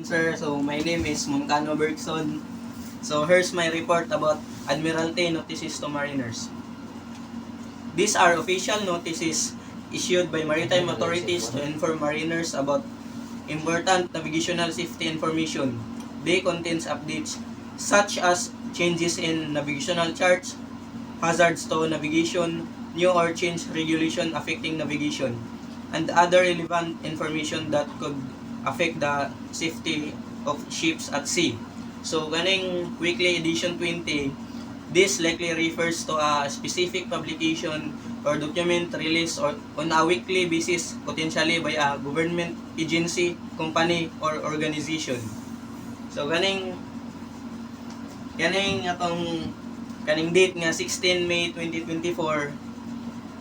sir. So, my name is Moncano Bergson. So, here's my report about Admiralty notices to mariners. These are official notices issued by maritime authorities to inform mariners about important navigational safety information. They contain updates such as changes in navigational charts, hazards to navigation, new or changed regulation affecting navigation, and other relevant information that could affect the safety of ships at sea. So, kaning weekly edition 20, this likely refers to a specific publication or document released or on a weekly basis, potentially by a government agency, company, or organization. So, kaning date nga 16 May 2024,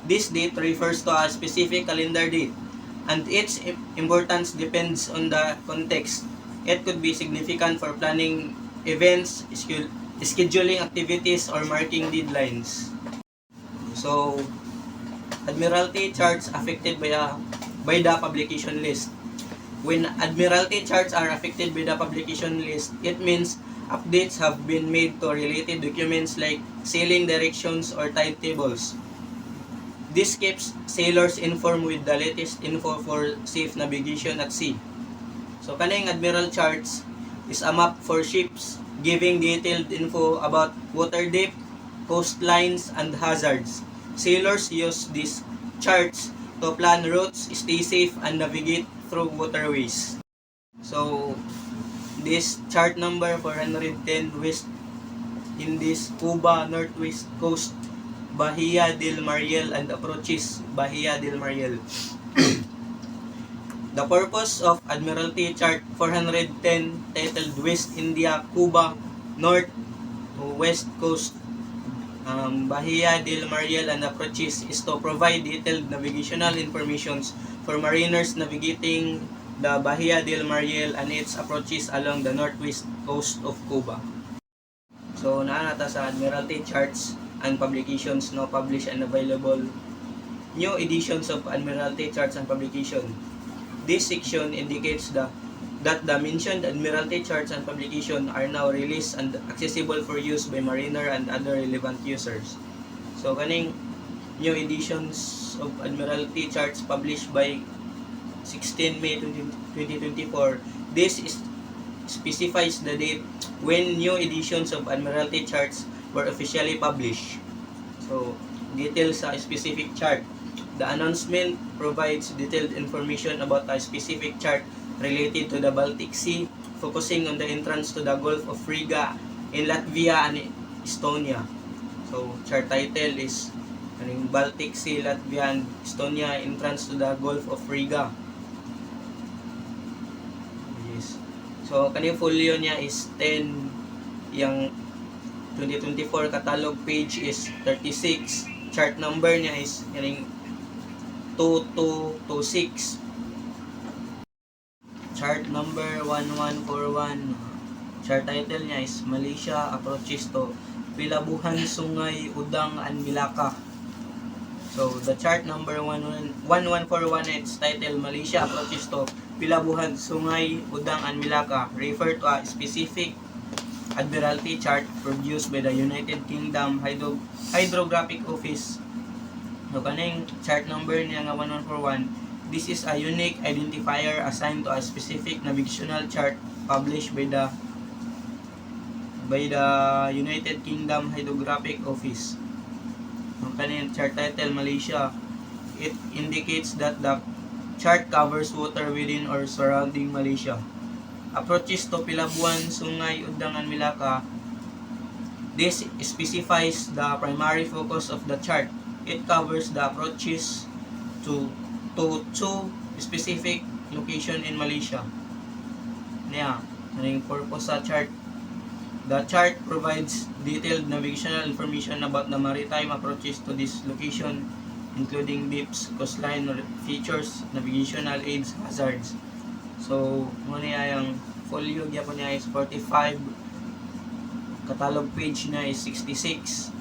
this date refers to a specific calendar date, and its importance depends on the context. It could be significant for planning events, scheduling activities, or marking deadlines. So, Admiralty charts affected by the publication list. When Admiralty charts are affected by the publication list, it means updates have been made to related documents like sailing directions or timetables. This keeps sailors informed with the latest info for safe navigation at sea. So, kaning Admiral charts is a map for ships giving detailed info about water depth, coastlines, and hazards. Sailors use these charts to plan routes, stay safe, and navigate through waterways. So, this chart number 410 West Indies, Cuba, Northwest Coast, Bahia del Mariel, and approaches Bahia del Mariel. The purpose of Admiralty Chart 410 titled West India, Cuba, North, West Coast, Bahia del Mariel, and approaches is to provide detailed navigational information for mariners navigating the Bahia del Mariel and its approaches along the northwest coast of Cuba. So, naanata sa Admiralty charts and publications no published and available new editions of Admiralty charts and publication. This section indicates that the mentioned Admiralty charts and publication are now released and accessible for use by mariner and other relevant users. So, kaning new editions of Admiralty charts published by 16 May 2024, this specifies the date when new editions of Admiralty charts were officially published. So, details sa specific chart. The announcement provides detailed information about a specific chart related to the Baltic Sea, focusing on the entrance to the Gulf of Riga in Latvia and Estonia. So, chart title is Baltic Sea, Latvia, and Estonia, entrance to the Gulf of Riga. Yes. So, kaning folio niya is 10, yung 2024 catalog page is 36. Chart number niya is kaning 2226. Chart number 1141. Chart title niya is Malaysia approaches to Pilabuhan, Sungay, Udang, and Milaka. So, the chart number 1141, its title Malaysia approaches to Pilabuhan, Sungay, Udang, and Milaka refer to a specific Admiralty chart produced by the United Kingdom Hydrographic Office. So, kaning chart number niya nga 1141, this is a unique identifier assigned to a specific navigational chart published by the United Kingdom Hydrographic Office. Ang kaning chart title Malaysia, it indicates that the chart covers water within or surrounding Malaysia. Approaches to Pilabuan, Sungay, Udang, and Milaka. This specifies the primary focus of the chart. It covers the approaches to two specific location in Malaysia. Yeah, ang purpose sa chart. The chart provides detailed navigational information about the maritime approaches to this location, including beeps, coastline features, navigational aids, hazards. So, muna yung folio niya po niya is 45, catalog page niya is 66.